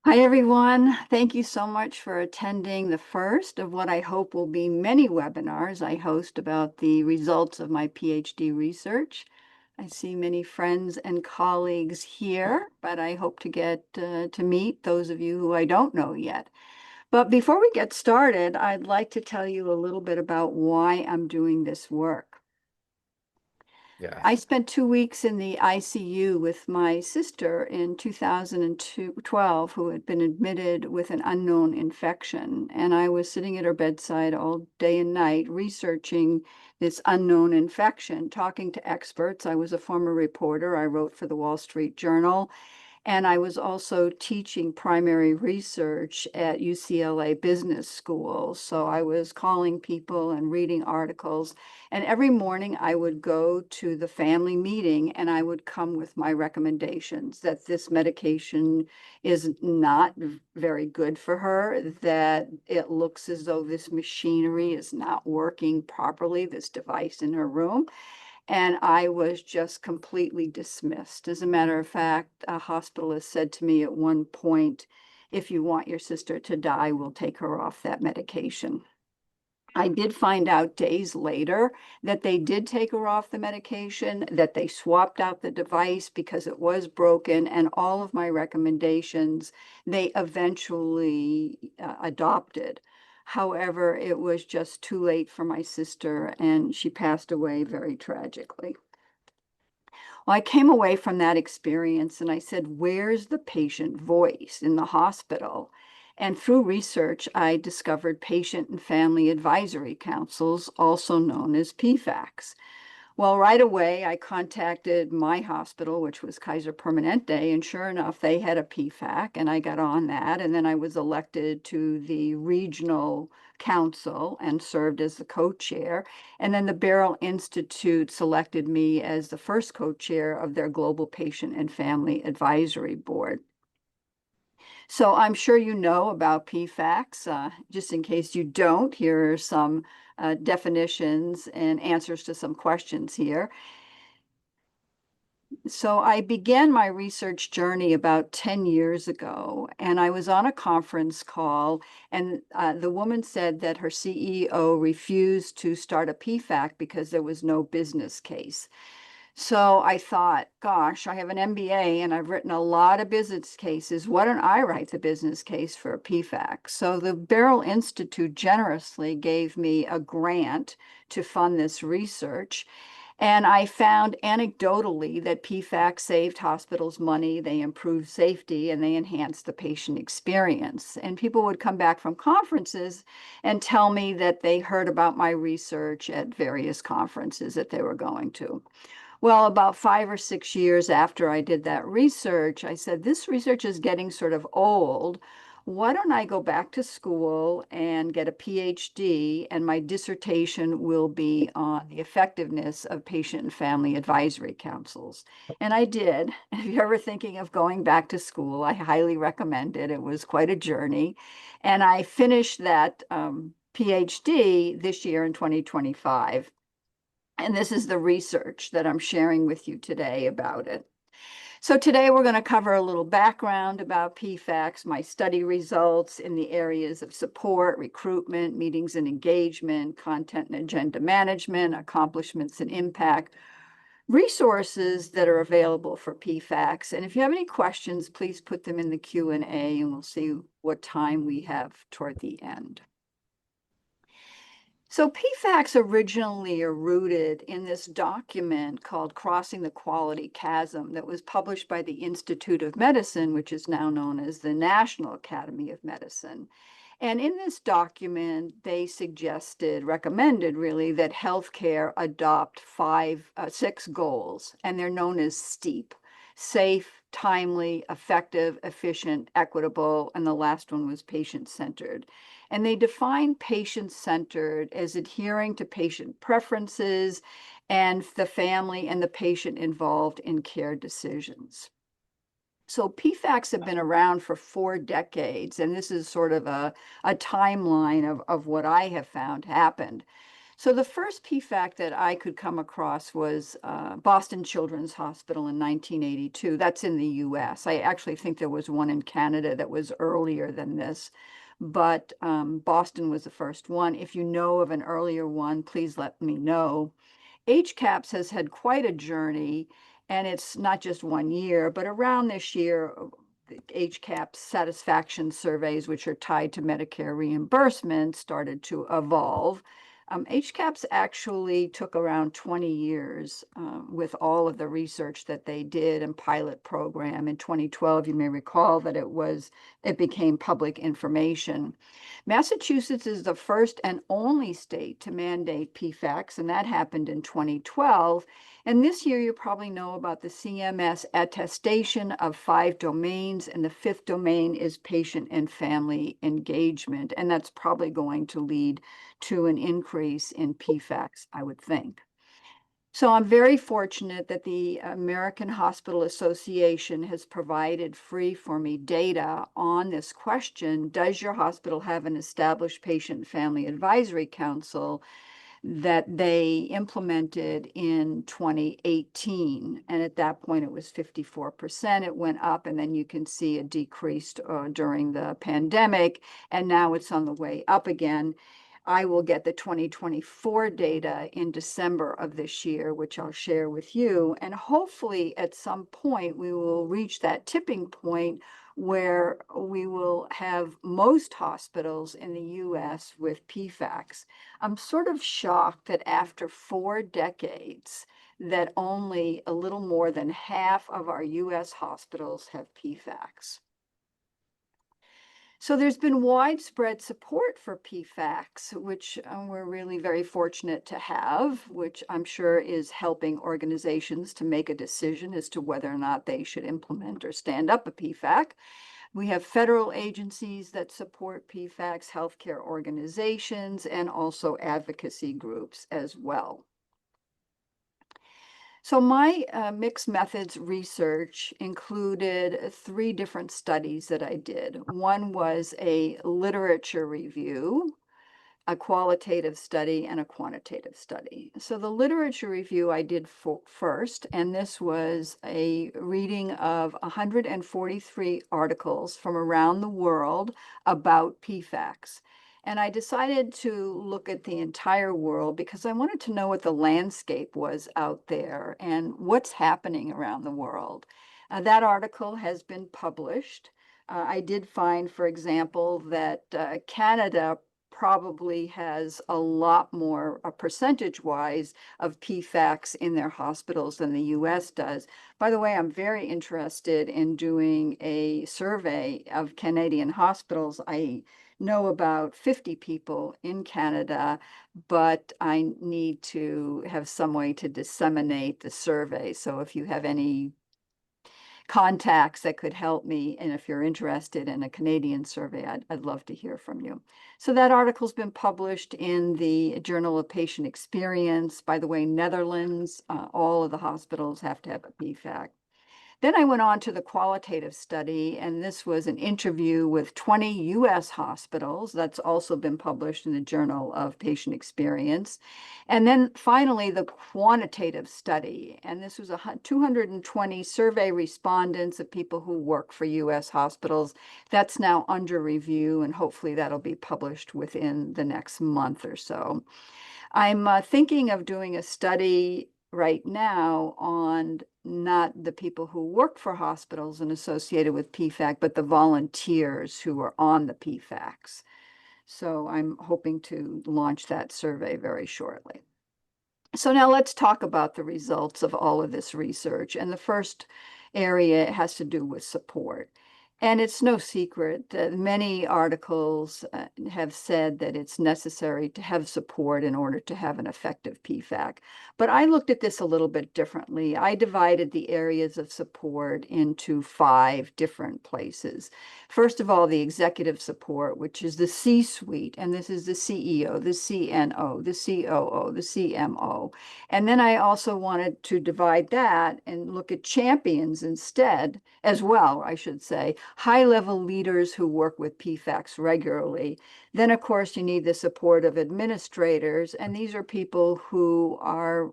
Hi, everyone. Thank you so much for attending the first of what I hope will be many webinars I host about the results of my PhD research. I see many friends and colleagues here, but I hope to get to meet those of you who I don't know yet. But before we get started, I'd like to tell you a little bit about why I'm doing this work. I Yes. spent 2 weeks in the ICU with my sister in 2012, who had been admitted with an unknown infection. And I was sitting at her bedside all day and night researching this unknown infection, talking to experts. I was a former reporter. I wrote for the Wall Street Journal. And I was also teaching primary research at UCLA Business School. So I was calling people and reading articles. And every morning I would go to the family meeting and I would come with my recommendations that this medication is not very good for her, that it looks as though this machinery is not working properly, this device in her room. And I was just completely dismissed. As a matter of fact, a hospitalist said to me at one point, if you want your sister to die, we'll take her off that medication. I did find out days later that they did take her off the medication, that they swapped out the device because it was broken, and all of my recommendations they eventually adopted. However, it was just too late for my sister, and she passed away very tragically. Well, I came away from that experience and I said, where's the patient voice in the hospital? And through research, I discovered patient and family advisory councils, also known as PFACs. Well, right away, I contacted my hospital, which was Kaiser Permanente, and sure enough, they had a PFAC, and I got on that. And then I was elected to the regional council and served as the co-chair. And then the Barrel Institute selected me as the first co-chair of their Global Patient and Family Advisory Board. So I'm sure you know about PFACs. Just in case you don't, here are some definitions and answers to some questions here. So I began my research journey about 10 years ago, and I was on a conference call, and the woman said that her CEO refused to start a PFAC because there was no business case. So I thought, gosh, I have an MBA and I've written a lot of business cases. Why don't I write the business case for a PFAC? So the Barrel Institute generously gave me a grant to fund this research. And I found anecdotally that PFAC saved hospitals money, they improved safety, and they enhanced the patient experience. And people would come back from conferences and tell me that they heard about my research at various conferences that they were going to. Well, about 5 or 6 years after I did that research, I said, this research is getting sort of old. Why don't I go back to school and get a PhD? And my dissertation will be on the effectiveness of patient and family advisory councils. And I did. If you're ever thinking of going back to school, I highly recommend it. It was quite a journey. And I finished that PhD this year in 2025. And this is the research that I'm sharing with you today about it. So today we're going to cover a little background about PFACs, my study results in the areas of support, recruitment, meetings and engagement, content and agenda management, accomplishments and impact, resources that are available for PFACs. And if you have any questions, please put them in the Q&A and we'll see what time we have toward the end. So PFACs originally are rooted in this document called Crossing the Quality Chasm that was published by the Institute of Medicine, which is now known as the National Academy of Medicine. And in this document, they recommended really, that healthcare adopt six goals, and they're known as STEEP: safe, timely, effective, efficient, equitable, and the last one was patient-centered. And they define patient-centered as adhering to patient preferences and the family and the patient involved in care decisions. So PFACs have been around for 4 decades, and this is sort of a timeline of what I have found happened. So the first PFAC that I could come across was Boston Children's Hospital in 1982. That's in the US. I actually think there was one in Canada that was earlier than this, but Boston was the first one. If you know of an earlier one, please let me know. HCAPS has had quite a journey, and it's not just 1 year, but around this year, the HCAPS satisfaction surveys, which are tied to Medicare reimbursement, started to evolve. HCAPS actually took around 20 years with all of the research that they did and pilot program. In 2012, you may recall that it became public information. Massachusetts is the first and only state to mandate PFACs, and that happened in 2012. And this year, you probably know about the CMS attestation of 5 domains, and the fifth domain is patient and family engagement. And that's probably going to lead to an increase in PFACs, I would think. So I'm very fortunate that the American Hospital Association has provided free for me data on this question. Does your hospital have an established patient family advisory council that they implemented in 2018? And at that point, it was 54%. It went up, and then you can see it decreased during the pandemic, and now it's on the way up again. I will get the 2024 data in December of this year, which I'll share with you. And hopefully at some point we will reach that tipping point where we will have most hospitals in the US with PFACs. I'm sort of shocked that after 4 decades, that only a little more than half of our US hospitals have PFACs. So there's been widespread support for PFACs, which we're really very fortunate to have, which I'm sure is helping organizations to make a decision as to whether or not they should implement or stand up a PFAC. We have federal agencies that support PFACs, healthcare organizations, and also advocacy groups as well. So my mixed methods research included 3 different studies that I did. One was a literature review, a qualitative study, and a quantitative study. So the literature review I did first, and this was a reading of 143 articles from around the world about PFACs. And I decided to look at the entire world because I wanted to know what the landscape was out there and what's happening around the world. That article has been published. I did find, for example, that Canada probably has a lot more percentage-wise of PFACs in their hospitals than the US does. By the way, I'm very interested in doing a survey of Canadian hospitals. I know about 50 people in Canada, but I need to have some way to disseminate the survey. So if you have any contacts that could help me, and if you're interested in a Canadian survey, I'd love to hear from you. So that article's been published in the Journal of Patient Experience. By the way, Netherlands, all of the hospitals have to have a PFAC. Then I went on to the qualitative study, and this was an interview with 20 US hospitals. That's also been published in the Journal of Patient Experience. And then finally, the quantitative study, and this was 220 survey respondents of people who work for US hospitals. That's now under review, and hopefully that'll be published within the next month or so. I'm thinking of doing a study right now on not the people who work for hospitals and associated with PFAC, but the volunteers who are on the PFACs. So I'm hoping to launch that survey very shortly. So now let's talk about the results of all of this research. And the first area has to do with support. And it's no secret that many articles have said that it's necessary to have support in order to have an effective PFAC. But I looked at this a little bit differently. I divided the areas of support into 5 different places. First of all, the executive support, which is the C-suite, and this is the CEO, the CNO, the COO, the CMO. And then I also wanted to divide that and look at champions instead, as well, I should say, high-level leaders who work with PFACs regularly. Then, of course, you need the support of administrators, and these are people who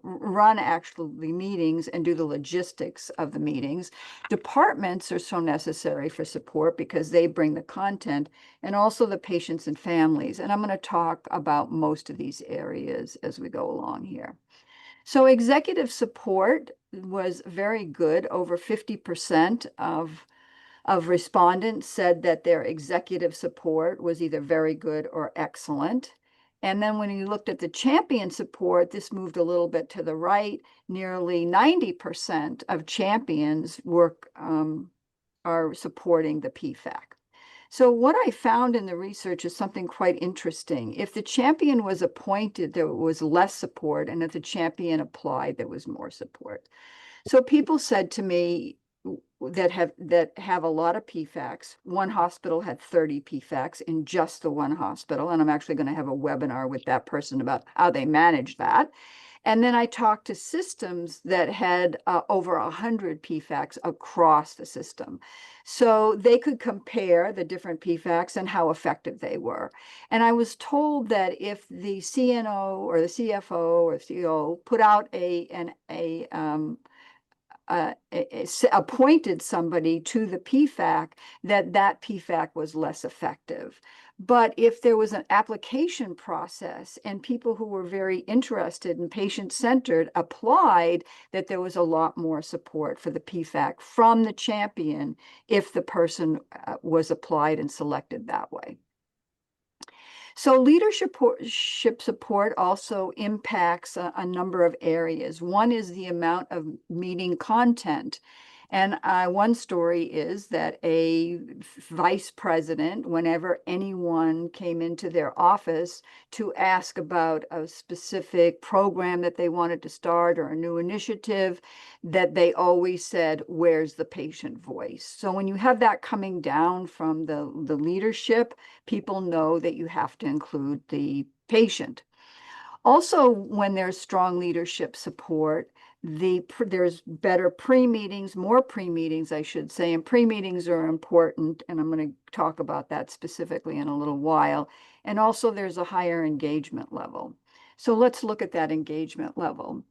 run actually meetings and do the logistics of the meetings. Departments are so necessary for support because they bring the content, and also the patients and families. And I'm going to talk about most of these areas as we go along here. So executive support was very good. Over 50% of respondents said that their executive support was either very good or excellent. And then when you looked at the champion support, this moved a little bit to the right. Nearly 90% of champions are supporting the PFAC. So what I found in the research is something quite interesting. If the champion was appointed, there was less support, and if the champion applied, there was more support. So people said to me that have a lot of PFACs. One hospital had 30 PFACs in just the one hospital, and I'm actually going to have a webinar with that person about how they manage that. And then I talked to systems that had over 100 PFACs across the system. So they could compare the different PFACs and how effective they were. And I was told that if the CNO or the CFO or CEO put out appointed somebody to the PFAC, that PFAC was less effective. But if there was an application process and people who were very interested and patient-centered applied, that there was a lot more support for the PFAC from the champion if the person was applied and selected that way. So leadership support also impacts a number of areas. One is the amount of meeting content. And one story is that a vice president, whenever anyone came into their office to ask about a specific program that they wanted to start or a new initiative, that they always said, "Where's the patient voice?" So when you have that coming down from the leadership, people know that you have to include the patient. Also, when there's strong leadership support, there's better pre-meetings, more pre-meetings, I should say, and pre-meetings are important, and I'm going to talk about that specifically in a little while. And also there's a higher engagement level. So let's look at that engagement level.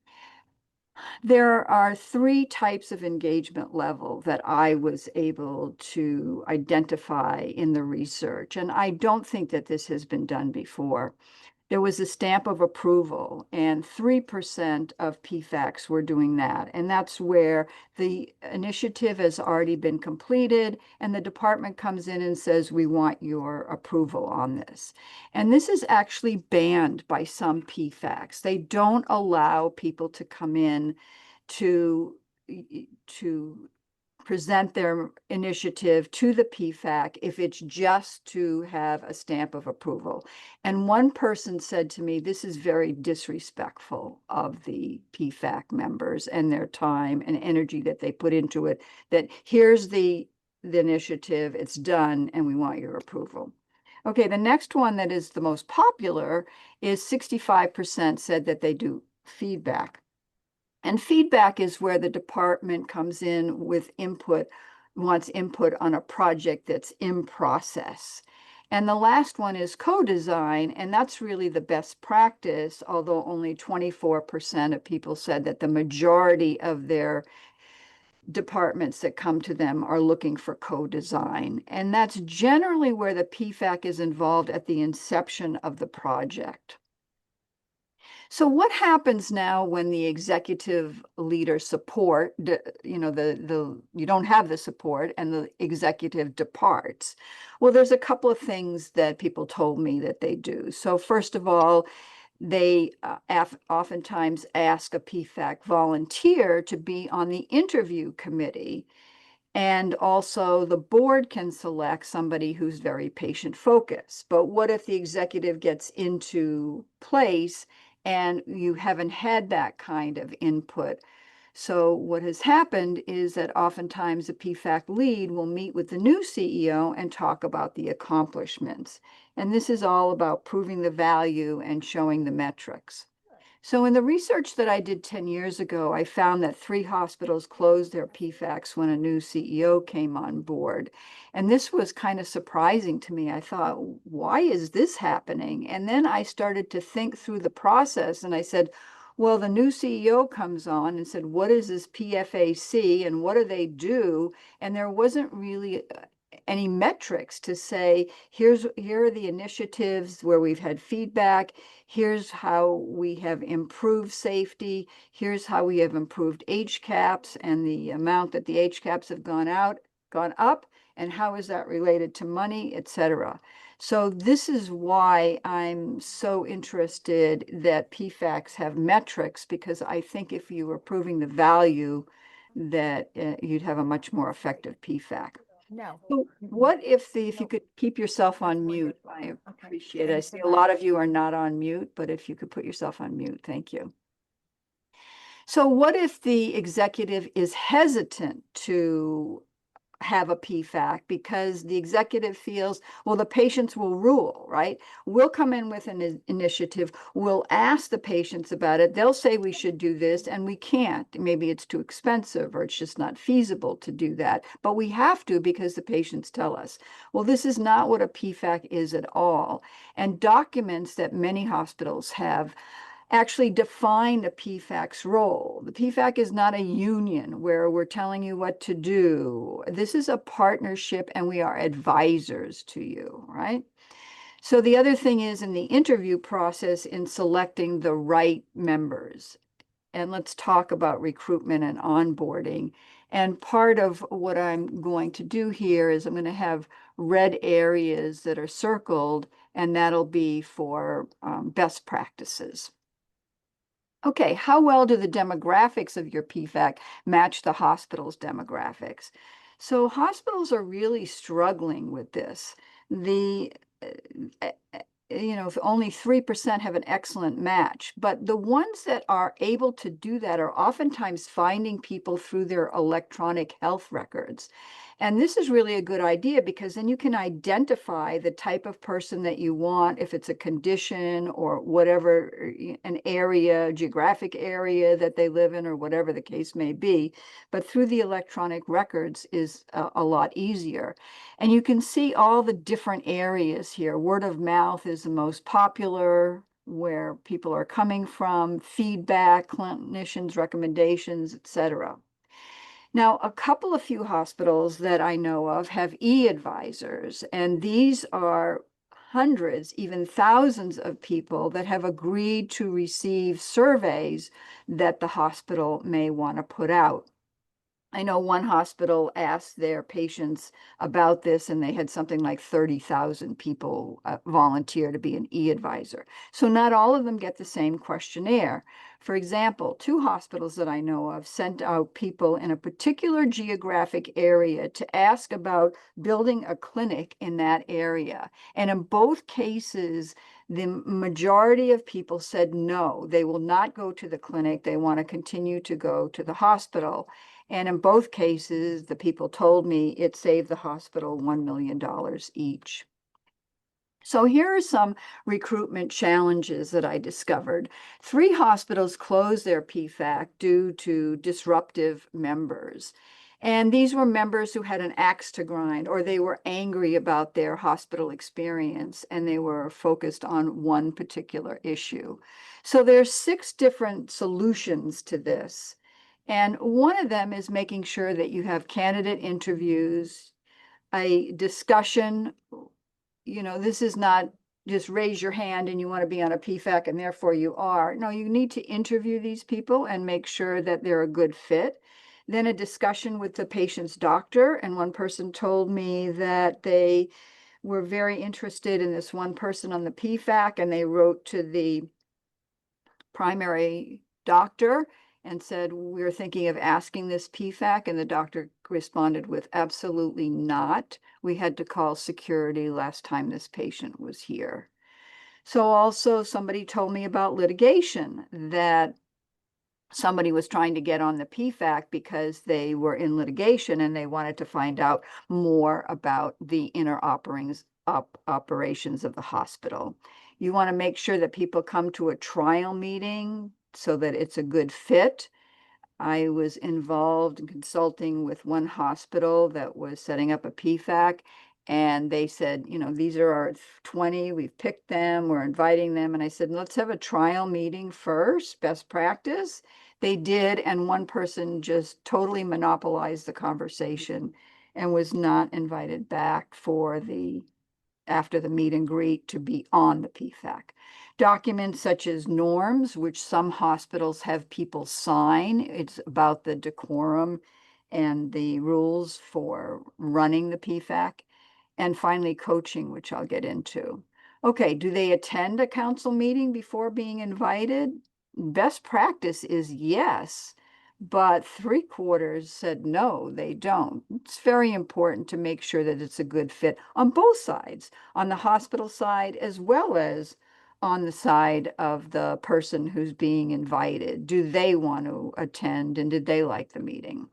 There are 3 types of engagement level that I was able to identify in the research, and I don't think that this has been done before. There was a stamp of approval, and 3% of PFACs were doing that. And that's where the initiative has already been completed, and the department comes in and says, "We want your approval on this." And this is actually banned by some PFACs. They don't allow people to come in to present their initiative to the PFAC if it's just to have a stamp of approval. And one person said to me, "This is very disrespectful of the PFAC members and their time and energy that they put into it, that here's the initiative, it's done, and we want your approval." Okay, the next one that is the most popular is 65% said that they do feedback. And feedback is where the department comes in with input, wants input on a project that's in process. And the last one is co-design, and that's really the best practice, although only 24% of people said that the majority of their departments that come to them are looking for co-design. And that's generally where the PFAC is involved at the inception of the project. So what happens now when the executive leader support, you don't have the support and the executive departs? Well, there's a couple of things that people told me that they do. So first of all, they oftentimes ask a PFAC volunteer to be on the interview committee. And also the board can select somebody who's very patient focused. But what if the executive gets into place and you haven't had that kind of input? So what has happened is that oftentimes the PFAC lead will meet with the new CEO and talk about the accomplishments. And this is all about proving the value and showing the metrics. So in the research that I did 10 years ago, I found that 3 hospitals closed their PFACs when a new CEO came on board. And this was kind of surprising to me. I thought, why is this happening? And then I started to think through the process and I said, well, the new CEO comes on and said, what is this PFAC and what do they do? And there wasn't really any metrics to say, here are the initiatives where we've had feedback. Here's how we have improved safety. Here's how we have improved HCAPs and the amount that the HCAPs have gone up, and how is that related to money, et cetera. So this is why I'm so interested that PFACs have metrics, because I think if you were proving the value, that you'd have a much more effective PFAC. No. So what if you could keep yourself on mute, I appreciate it. I Thanks see so a lot much. of you are not on mute, but if you could put yourself on mute, thank you. So what if the executive is hesitant to have a PFAC because the executive feels, well, the patients will rule, right? We'll come in with an initiative. We'll ask the patients about it. They'll say we should do this and we can't. Maybe it's too expensive or it's just not feasible to do that. But we have to because the patients tell us. Well, this is not what a PFAC is at all. And documents that many hospitals have actually define the PFAC's role. The PFAC is not a union where we're telling you what to do. This is a partnership and we are advisors to you, right? So the other thing is in the interview process in selecting the right members. And let's talk about recruitment and onboarding. And part of what I'm going to do here is I'm going to have red areas that are circled, and that'll be for best practices. Okay, how well do the demographics of your PFAC match the hospital's demographics? So hospitals are really struggling with this. The if only 3% have an excellent match, but the ones that are able to do that are oftentimes finding people through their electronic health records. And this is really a good idea because then you can identify the type of person that you want, if it's a condition or whatever, an area, geographic area that they live in or whatever the case may be. But through the electronic records is a lot easier. And you can see all the different areas here. Word of mouth is the most popular, where people are coming from, feedback, clinicians' recommendations, etc. Now, a couple of few hospitals that I know of have e-advisors, and these are hundreds, even thousands of people that have agreed to receive surveys that the hospital may want to put out. I know one hospital asked their patients about this, and they had something like 30,000 people volunteer to be an e-advisor. So not all of them get the same questionnaire. For example, 2 hospitals that I know of sent out people in a particular geographic area to ask about building a clinic in that area. And in both cases, the majority of people said no, they will not go to the clinic. They want to continue to go to the hospital. And in both cases, the people told me it saved the hospital $1 million each. So here are some recruitment challenges that I discovered. 3 hospitals closed their PFAC due to disruptive members. And these were members who had an axe to grind, or they were angry about their hospital experience, and they were focused on one particular issue. So there's 6 different solutions to this. And one of them is making sure that you have candidate interviews, a discussion. This is not just raise your hand and you want to be on a PFAC and therefore you are. No, you need to interview these people and make sure that they're a good fit. Then a discussion with the patient's doctor. And one person told me that they were very interested in this one person on the PFAC, and they wrote to the primary doctor and said, we're thinking of asking this PFAC, and the doctor responded with, absolutely not. We had to call security last time this patient was here. So also somebody told me about litigation, that somebody was trying to get on the PFAC because they were in litigation and they wanted to find out more about the inner operations of the hospital. You want to make sure that people come to a trial meeting so that it's a good fit. I was involved in consulting with one hospital that was setting up a PFAC, and they said, these are our 20, we've picked them, we're inviting them. And I said, let's have a trial meeting first, best practice. They did, and one person just totally monopolized the conversation and was not invited back after the meet and greet to be on the PFAC. Documents such as norms, which some hospitals have people sign. It's about the decorum and the rules for running the PFAC. And finally, coaching, which I'll get into. Okay, do they attend a council meeting before being invited? Best practice is yes, but 3/4 said no, they don't. It's very important to make sure that it's a good fit on both sides, on the hospital side as well as on the side of the person who's being invited. Do they want to attend and did they like the meeting?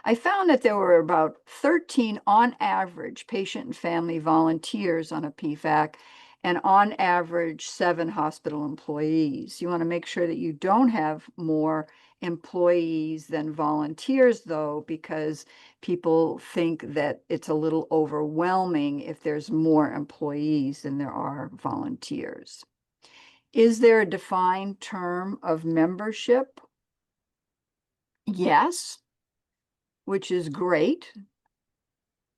I found that there were about 13 on average patient and family volunteers on a PFAC and on average 7 hospital employees. You want to make sure that you don't have more employees than volunteers, though, because people think that it's a little overwhelming if there's more employees than there are volunteers. Is there a defined term of membership? Yes, which is great.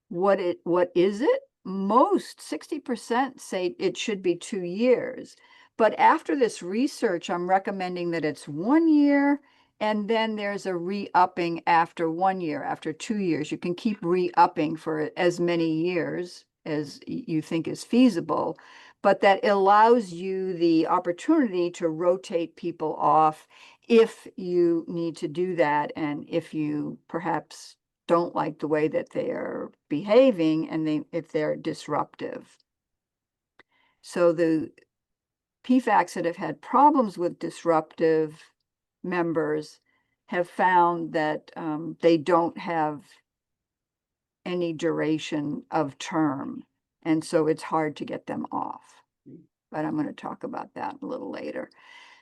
What is it? Most 60% say it should be 2 years. But after this research, I'm recommending that it's 1 year, and then there's a re-upping after 1 year, after 2 years. You can keep re-upping for as many years as you think is feasible, but that allows you the opportunity to rotate people off if you need to do that, and if you perhaps don't like the way that they are behaving and if they're disruptive. So the PFACs that have had problems with disruptive members have found that they don't have any duration of term. And so it's hard to get them off. But I'm going to talk about that a little later.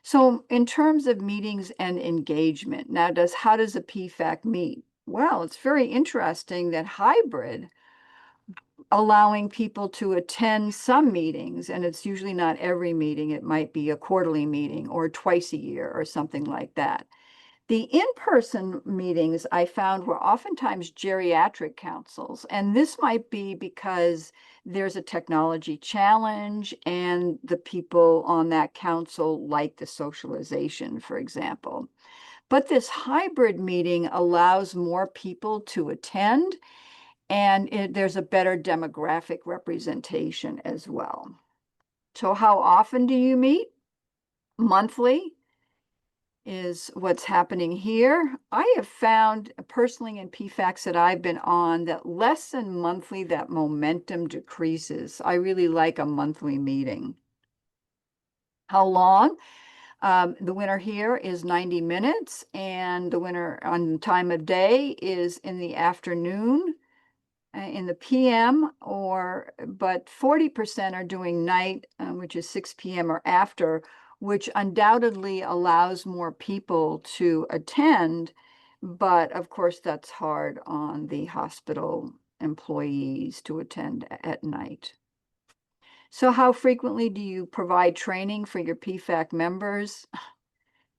So in terms of meetings and engagement, now how does a PFAC meet? Well, it's very interesting that hybrid, allowing people to attend some meetings, and it's usually not every meeting, it might be a quarterly meeting or twice a year or something like that. The in-person meetings I found were oftentimes geriatric councils, and this might be because there's a technology challenge and the people on that council like the socialization, for example. But this hybrid meeting allows more people to attend, and there's a better demographic representation as well. So how often do you meet? Monthly is what's happening here. I have found personally in PFACs that I've been on that less than monthly, that momentum decreases. I really like a monthly meeting. How long? The winner here is 90 minutes, and the winner on time of day is in the afternoon, in the PM, but 40% are doing night, which is 6 p.m. or after, which undoubtedly allows more people to attend. But of course, that's hard on the hospital employees to attend at night. So how frequently do you provide training for your PFAC members?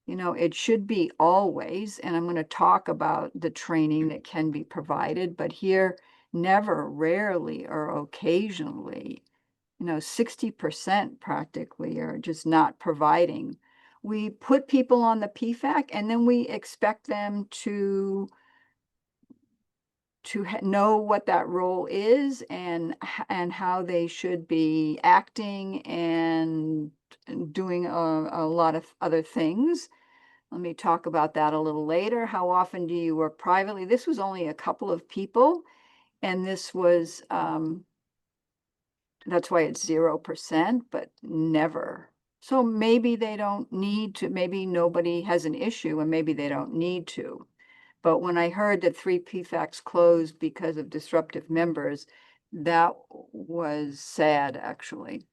It should be always, and I'm going to talk about the training that can be provided, but here, never, rarely, or occasionally. 60% practically are just not providing. We put people on the PFAC, and then we expect them to know what that role is and how they should be acting and doing a lot of other things. Let me talk about that a little later. How often do you work privately? This was only a couple of people, and this was, that's why it's 0%, but never. So maybe they don't need to, maybe nobody has an issue and maybe they don't need to. But when I heard that 3 PFACs closed because of disruptive members, that was sad, actually.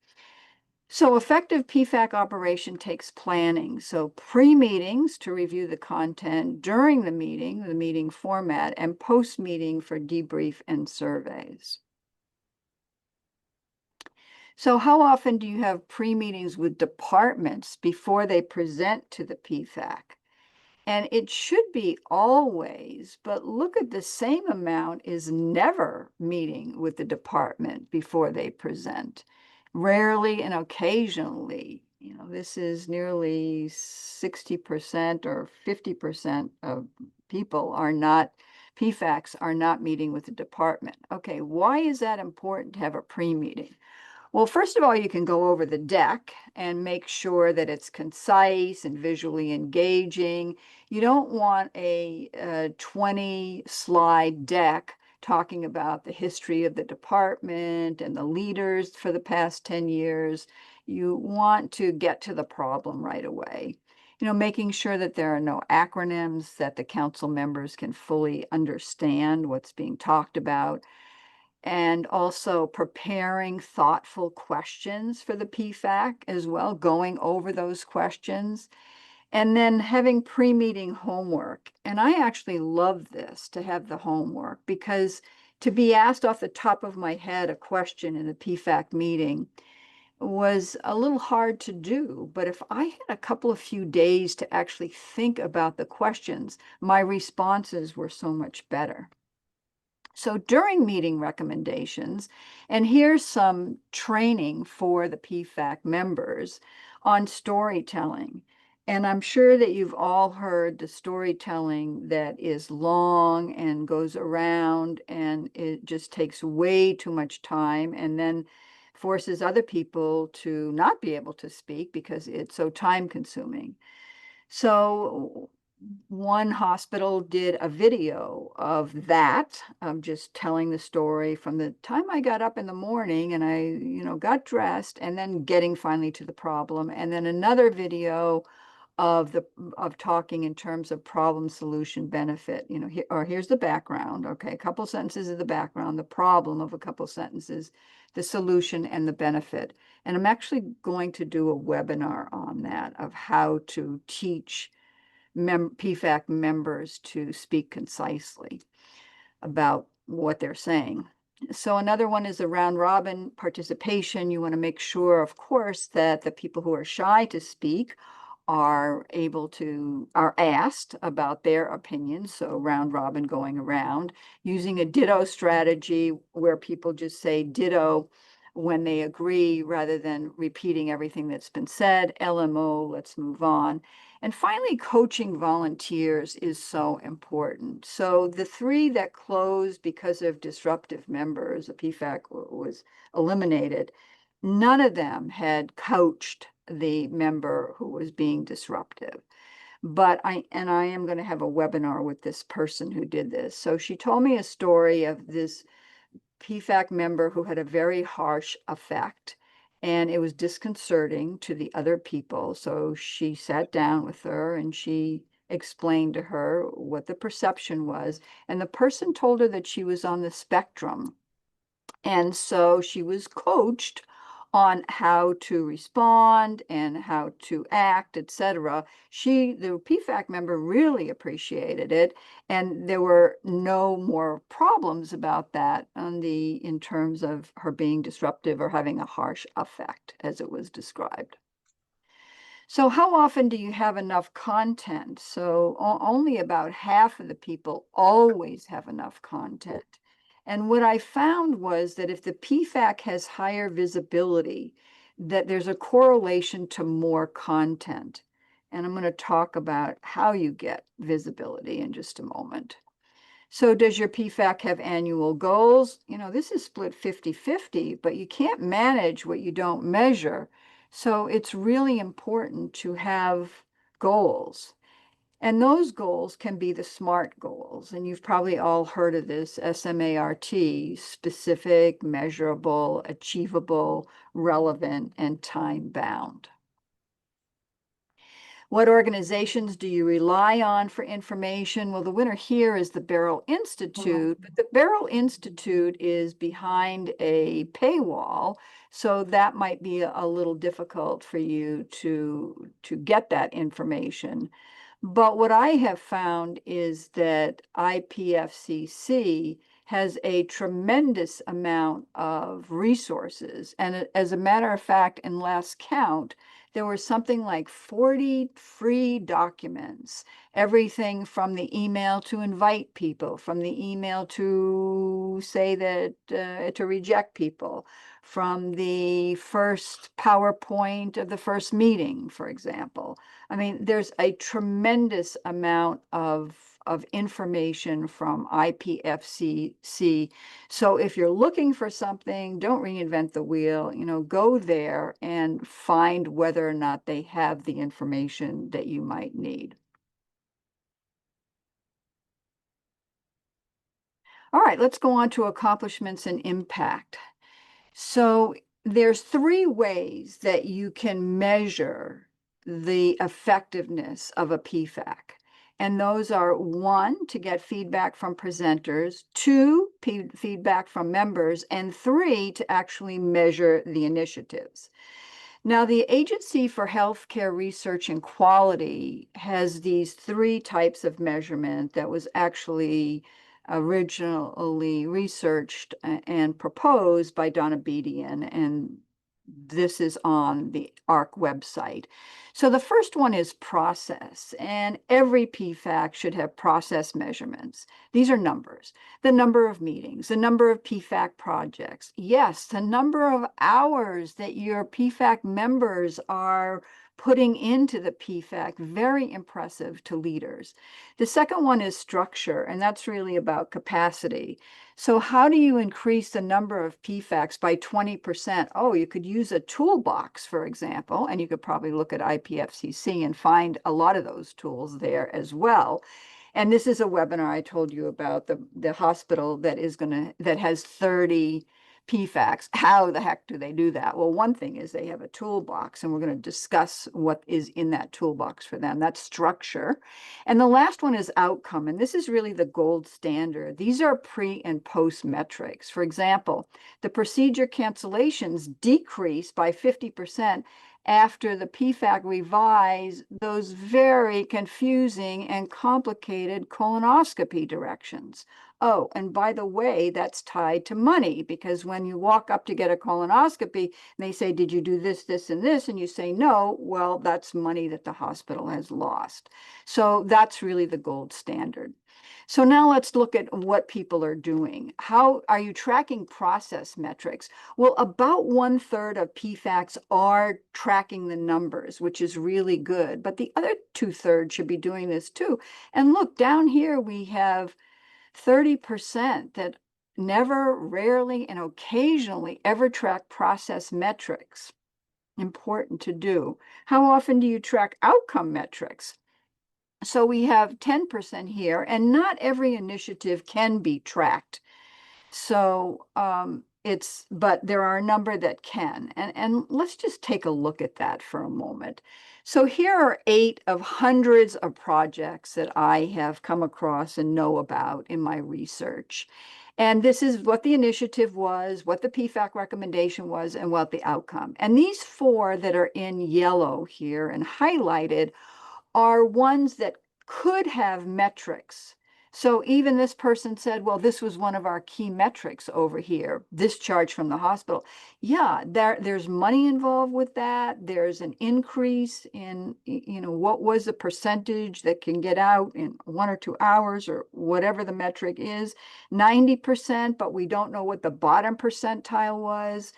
So effective PFAC operation takes planning. So pre-meetings to review the content, during the meeting format, and post-meeting for debrief and surveys. So how often do you have pre-meetings with departments before they present to the PFAC? And it should be always, but look at the same amount is never meeting with the department before they present. Rarely and occasionally, this is nearly 60% or 50% of people are not, PFACs are not meeting with the department. Okay, why is that important to have a pre-meeting? Well, first of all, you can go over the deck and make sure that it's concise and visually engaging. You don't want a 20 slide deck talking about the history of the department and the leaders for the past 10 years. You want to get to the problem right away. Making sure that there are no acronyms, that the council members can fully understand what's being talked about, and also preparing thoughtful questions for the PFAC as well, going over those questions, and then having pre-meeting homework. And I actually love this, to have the homework, because to be asked off the top of my head a question in a PFAC meeting was a little hard to do. But if I had a couple of few days to actually think about the questions, my responses were so much better. So during meeting recommendations, and here's some training for the PFAC members on storytelling. And I'm sure that you've all heard the storytelling that is long and goes around, and it just takes way too much time, and then forces other people to not be able to speak because it's so time consuming. So one hospital did a video of that, just telling the story from the time I got up in the morning and I, got dressed, and then getting finally to the problem. And then another video of talking in terms of problem, solution, benefit. Here's the background. Okay, a couple sentences of the background, the problem of a couple sentences, the solution, and the benefit. And I'm actually going to do a webinar on that, of how to teach PFAC members to speak concisely about what they're saying. So another one is a round robin participation. You want to make sure, of course, that the people who are shy to speak are asked about their opinions. So round robin, going around, using a ditto strategy where people just say ditto when they agree rather than repeating everything that's been said. LMO, let's move on. And finally, coaching volunteers is so important. So the three that closed because of disruptive members, a PFAC was eliminated. None of them had coached the member who was being disruptive. But I am going to have a webinar with this person who did this. So she told me a story of this PFAC member who had a very harsh effect, and it was disconcerting to the other people. So she sat down with her and she explained to her what the perception was. And the person told her that she was on the spectrum. And so she was coached on how to respond and how to act, etc. The PFAC member really appreciated it, and there were no more problems about that in terms of her being disruptive or having a harsh effect, as it was described. So how often do you have enough content? So only about half of the people always have enough content. And what I found was that if the PFAC has higher visibility, that there's a correlation to more content. And I'm going to talk about how you get visibility in just a moment. So does your PFAC have annual goals? This is split 50-50, but you can't manage what you don't measure. So it's really important to have goals. And those goals can be the SMART goals. And you've probably all heard of this, SMART: specific, measurable, achievable, relevant, and time-bound. What organizations do you rely on for information? Well, the winner here is the Barrel Institute, but the Barrel Institute is behind a paywall, so that might be a little difficult for you to get that information. But what I have found is that IPFCC has a tremendous amount of resources. And as a matter of fact, in last count, there were something like 40 free documents, everything from the email to invite people, from the email to say that to reject people, from the first PowerPoint of the first meeting, for example. I mean, there's a tremendous amount of information from IPFCC. So if you're looking for something, don't reinvent the wheel, go there and find whether or not they have the information that you might need. All right, let's go on to accomplishments and impact. So there's three ways that you can measure the effectiveness of a PFAC. And those are one, to get feedback from presenters, two, feedback from members, and three, to actually measure the initiatives. Now, the Agency for Healthcare Research and Quality has these three types of measurement that was actually originally researched and proposed by Donna Bedian, and this is on the ARC website. So the first one is process, and every PFAC should have process measurements. These are numbers: the number of meetings, the number of PFAC projects, yes, the number of hours that your PFAC members are putting into the PFAC, very impressive to leaders. The second one is structure, and that's really about capacity. So how do you increase the number of PFACs by 20%? Oh, you could use a toolbox, for example, and you could probably look at IPFCC and find a lot of those tools there as well. And this is a webinar I told you about, the hospital that has 30 PFACs. How the heck do they do that? Well, one thing is they have a toolbox, and we're going to discuss what is in that toolbox for them. That's structure. And the last one is outcome. And this is really the gold standard. These are pre and post metrics. For example, the procedure cancellations decreased by 50% after the PFAC revised those very confusing and complicated colonoscopy directions. Oh, and by the way, that's tied to money, because when you walk up to get a colonoscopy, they say, did you do this, this, and this? And you say, no, well, that's money that the hospital has lost. So that's really the gold standard. So now let's look at what people are doing. How are you tracking process metrics? Well, about 1/3 of PFACs are tracking the numbers, which is really good. But the other 2/3 should be doing this too. And look, down here we have 30% that never, rarely, and occasionally ever track process metrics. Important to do. How often do you track outcome metrics? So we have 10% here, and not every initiative can be tracked. So but there are a number that can. And let's just take a look at that for a moment. So here are 8 of hundreds of projects that I have come across and know about in my research. And this is what the initiative was, what the PFAC recommendation was, and what the outcome. And these 4 that are in yellow here and highlighted are ones that could have metrics. So even this person said, well, this was one of our key metrics over here, discharge from the hospital. Yeah, there's money involved with that. There's an increase in, what was the percentage that can get out in 1 or 2 hours, or whatever the metric is, 90%, but we don't know what the bottom percentile was.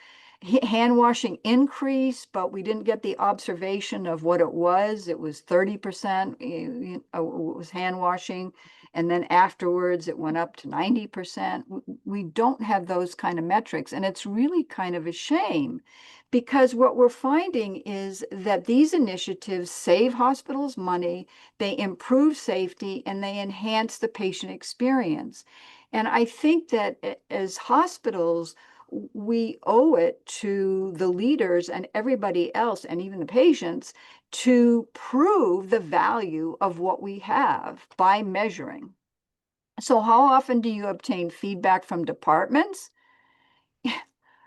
Hand washing increased, but we didn't get the observation of what it was. It was 30%, it was hand washing. And then afterwards, it went up to 90%. We don't have those kind of metrics. And it's really kind of a shame, because what we're finding is that these initiatives save hospitals money, they improve safety, and they enhance the patient experience. And I think that as hospitals, we owe it to the leaders and everybody else, and even the patients, to prove the value of what we have by measuring. So how often do you obtain feedback from departments?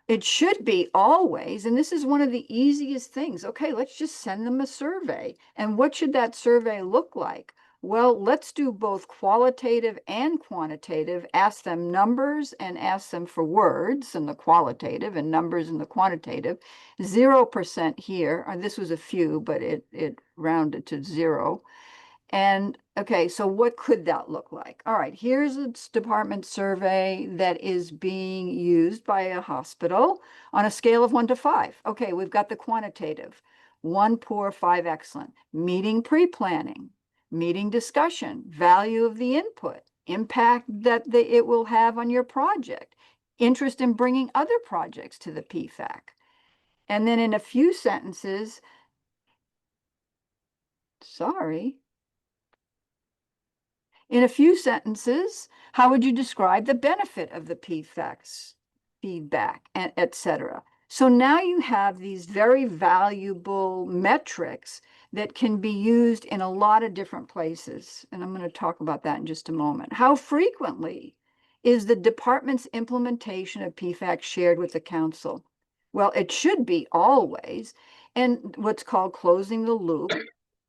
It should be always, and this is one of the easiest things. Okay, let's just send them a survey. And what should that survey look like? Well, let's do both qualitative and quantitative. Ask them numbers and ask them for words in the qualitative and numbers in the quantitative. 0% here, or this was a few, but it rounded to 0. And okay, so what could that look like? All right, here's a department survey that is being used by a hospital on a scale of 1 to 5. Okay, we've got the quantitative. 1 poor, 5 excellent. Meeting pre-planning, meeting discussion, value of the input, impact that it will have on your project, interest in bringing other projects to the PFAC. And then in a few sentences, sorry. In a few sentences, how would you describe the benefit of the PFACs feedback, and et cetera? So now you have these very valuable metrics that can be used in a lot of different places. And I'm going to talk about that in just a moment. How frequently is the department's implementation of PFAC shared with the council? Well, it should be always, and what's called closing the loop,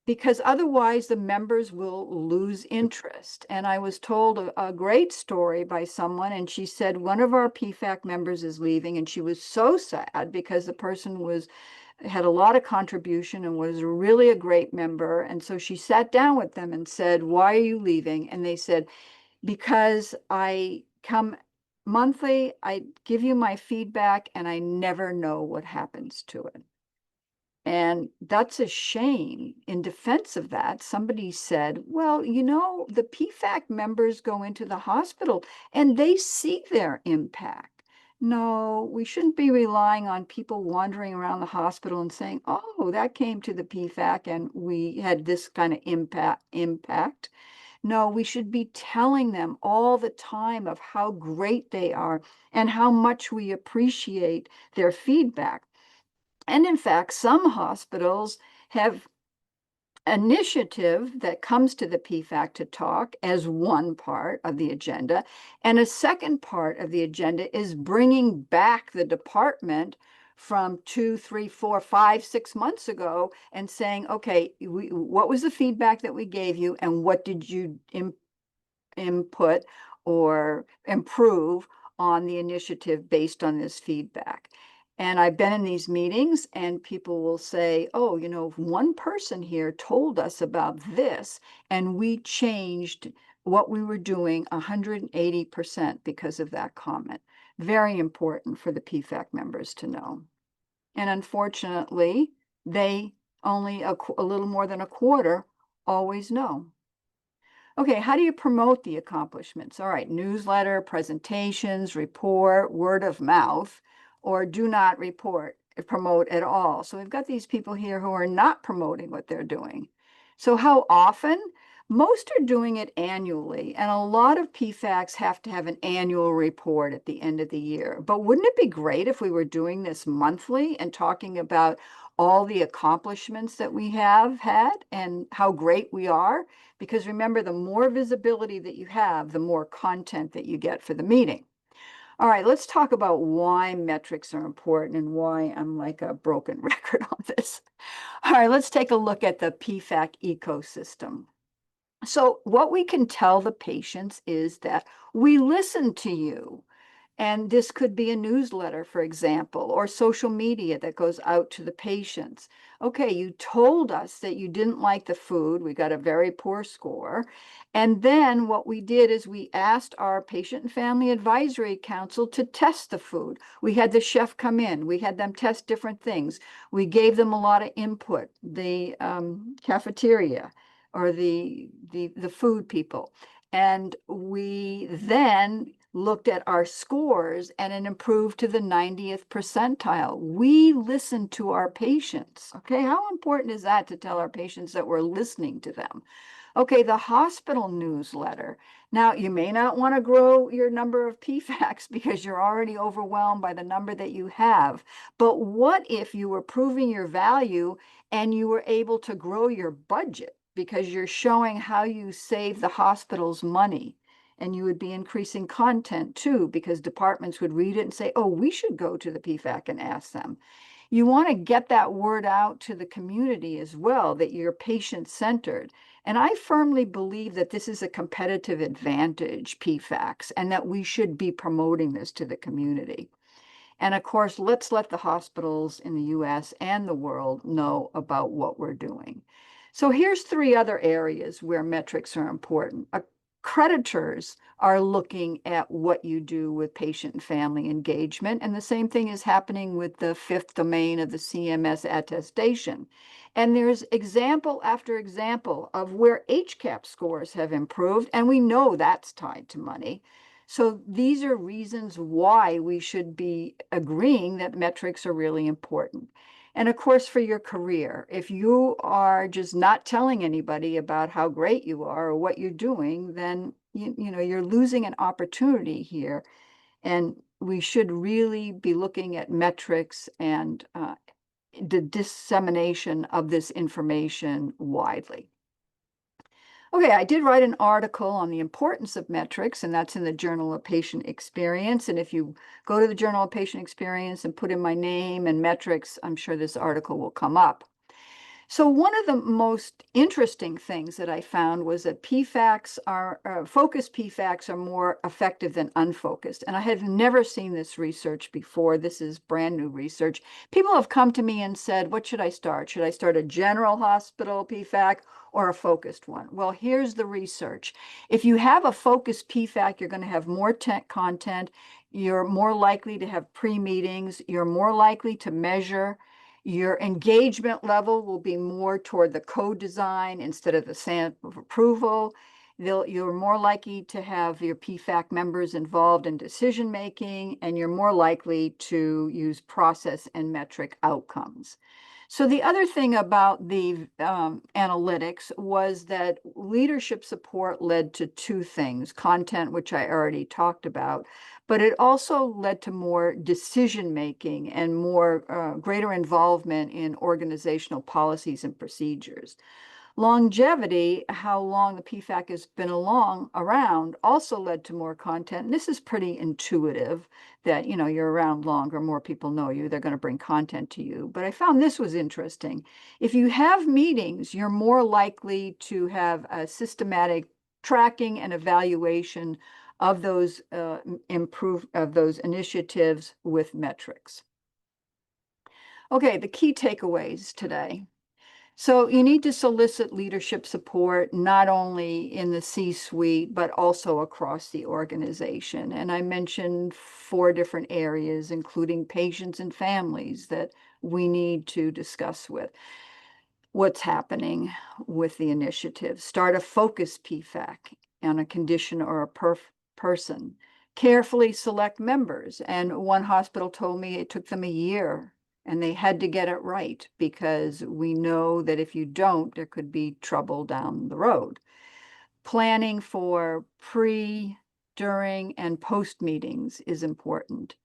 because otherwise the members will lose interest. And I was told a great story by someone, and she said one of our PFAC members is leaving, and she was so sad because the person had a lot of contribution and was really a great member. And so she sat down with them and said, "Why are you leaving?" And they said, "Because I come monthly, I give you my feedback, and I never know what happens to it." And that's a shame. In defense of that, somebody said, "Well, the PFAC members go into the hospital and they see their impact." No, we shouldn't be relying on people wandering around the hospital and saying, "Oh, that came to the PFAC and we had this kind of impact." No, we should be telling them all the time of how great they are and how much we appreciate their feedback. And in fact, some hospitals have initiative that comes to the PFAC to talk as one part of the agenda. And a second part of the agenda is bringing back the department from 2, 3, 4, 5, 6 months ago and saying, okay, what was the feedback that we gave you and what did you input or improve on the initiative based on this feedback? And I've been in these meetings and people will say, "Oh, one person here told us about this and we changed what we were doing 180% because of that comment." Very important for the PFAC members to know. And unfortunately, they only a little more than a quarter always know. Okay, how do you promote the accomplishments? All right, newsletter, presentations, report, word of mouth, or do not promote at all. So we've got these people here who are not promoting what they're doing. So how often? Most are doing it annually, and a lot of PFACs have to have an annual report at the end of the year. But wouldn't it be great if we were doing this monthly and talking about all the accomplishments that we have had and how great we are? Because remember, the more visibility that you have, the more content that you get for the meeting. All right, let's talk about why metrics are important and why I'm like a broken record on this. All right, let's take a look at the PFAC ecosystem. So what we can tell the patients is that we listen to you. And this could be a newsletter, for example, or social media that goes out to the patients. Okay, you told us that you didn't like the food. We got a very poor score. And then what we did is we asked our patient and family advisory council to test the food. We had the chef come in. We had them test different things. We gave them a lot of input, the cafeteria or the food people. And we then looked at our scores and it improved to the 90th percentile. We listened to our patients. Okay, how important is that to tell our patients that we're listening to them? Okay, the hospital newsletter. Now, you may not want to grow your number of PFACs because you're already overwhelmed by the number that you have. But what if you were proving your value and you were able to grow your budget because you're showing how you save the hospital's money? And you would be increasing content too, because departments would read it and say, oh, we should go to the PFAC and ask them. You want to get that word out to the community as well, that you're patient-centered. And I firmly believe that this is a competitive advantage, PFACs, and that we should be promoting this to the community. And of course, let's let the hospitals in the US and the world know about what we're doing. So here's three other areas where metrics are important. Accreditors are looking at what you do with patient and family engagement, and the same thing is happening with the fifth domain of the CMS attestation. And there's example after example of where HCAP scores have improved, and we know that's tied to money. So these are reasons why we should be agreeing that metrics are really important. And of course, for your career, if you are just not telling anybody about how great you are or what you're doing, then you're losing an opportunity here. And we should really be looking at metrics and the dissemination of this information widely. Okay, I did write an article on the importance of metrics, and that's in the Journal of Patient Experience. And if you go to the Journal of Patient Experience and put in my name and metrics, I'm sure this article will come up. So one of the most interesting things that I found was that focused PFACs are more effective than unfocused. And I had never seen this research before. This is brand new research. People have come to me and said, what should I start? Should I start a general hospital PFAC or a focused one? Well, here's the research. If you have a focused PFAC, you're going to have more content. You're more likely to have pre-meetings. You're more likely to measure. Your engagement level will be more toward the code design instead of the stamp of approval. You're more likely to have your PFAC members involved in decision making, and you're more likely to use process and metric outcomes. So the other thing about the analytics was that leadership support led to two things: content, which I already talked about, but it also led to more decision making and more greater involvement in organizational policies and procedures. Longevity, how long the PFAC has been around, also led to more content. And this is pretty intuitive that, you're around longer, more people know you, they're going to bring content to you. But I found this was interesting. If you have meetings, you're more likely to have a systematic tracking and evaluation of those initiatives with metrics. Okay, the key takeaways today. So you need to solicit leadership support, not only in the C-suite, but also across the organization. And I mentioned 4 different areas, including patients and families, that we need to discuss with. What's happening with the initiative? Start a focus PFAC on a condition or a person. Carefully select members. And one hospital told me it took them a year, and they had to get it right, because we know that if you don't, there could be trouble down the road. Planning for pre, during, and post meetings is important.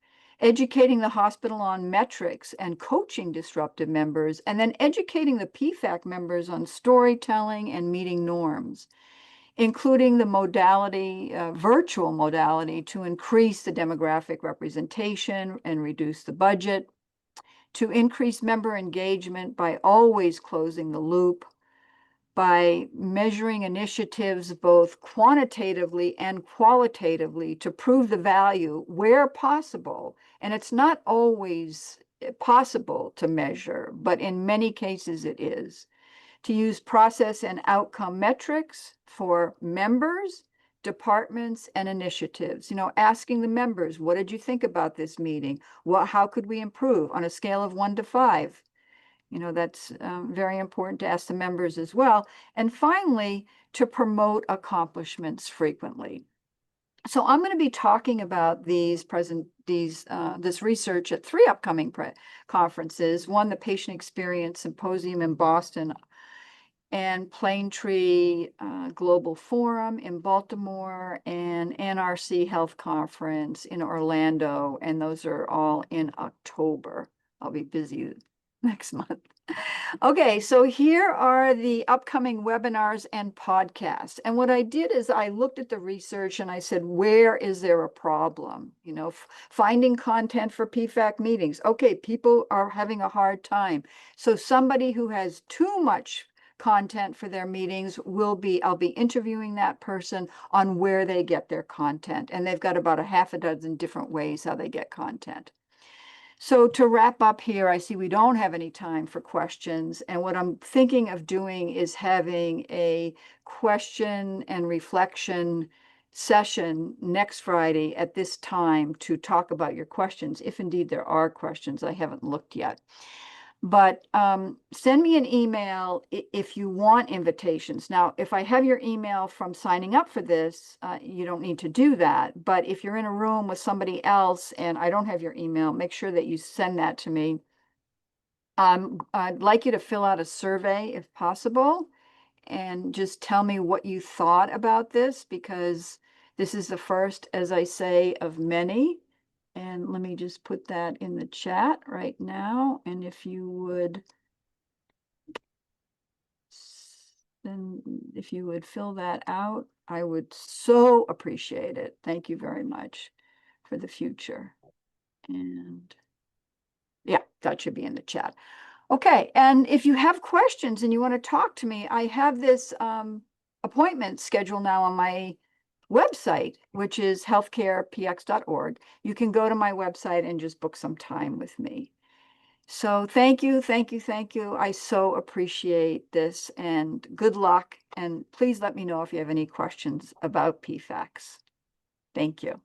Educating the hospital on metrics and coaching disruptive members, and then educating the PFAC members on storytelling and meeting norms, including the modality, virtual modality, to increase the demographic representation and reduce the budget, to increase member engagement by always closing the loop, by measuring initiatives both quantitatively and qualitatively to prove the value where possible. And it's not always possible to measure, but in many cases it is. To use process and outcome metrics for members, departments, and initiatives. Asking the members, what did you think about this meeting? How could we improve on a scale of 1 to 5? That's very important to ask the members as well. And finally, to promote accomplishments frequently. So I'm going to be talking about this research at 3 upcoming conferences. One, the Patient Experience Symposium in Boston and Plaintree Global Forum in Baltimore, and NRC Health Conference in Orlando, and those are all in October. I'll be busy next month. Okay, so here are the upcoming webinars and podcasts. And what I did is I looked at the research and I said, where is there a problem? You know, finding content for PFAC meetings. Okay, people are having a hard time. So somebody who has too much content for their meetings I'll be interviewing that person on where they get their content. And they've got about a half a dozen different ways how they get content. So to wrap up here, I see we don't have any time for questions. And what I'm thinking of doing is having a question and reflection session next Friday at this time to talk about your questions, if indeed there are questions. I haven't looked yet. But send me an email if you want invitations. Now, if I have your email from signing up for this, you don't need to do that. But if you're in a room with somebody else and I don't have your email, make sure that you send that to me. I'd like you to fill out a survey if possible and just tell me what you thought about this, because this is the first, as I say, of many. And let me just put that in the chat right now. And if you would, then if you would fill that out, I would so appreciate it. Thank you very much for the future. And yeah, that should be in the chat. Okay, and if you have questions and you want to talk to me, I have this appointment scheduled now on my website, which is healthcarepx.org. You can go to my website and just book some time with me. So thank you, thank you, thank you. I so appreciate this, and good luck. And please let me know if you have any questions about PFACs. Thank you.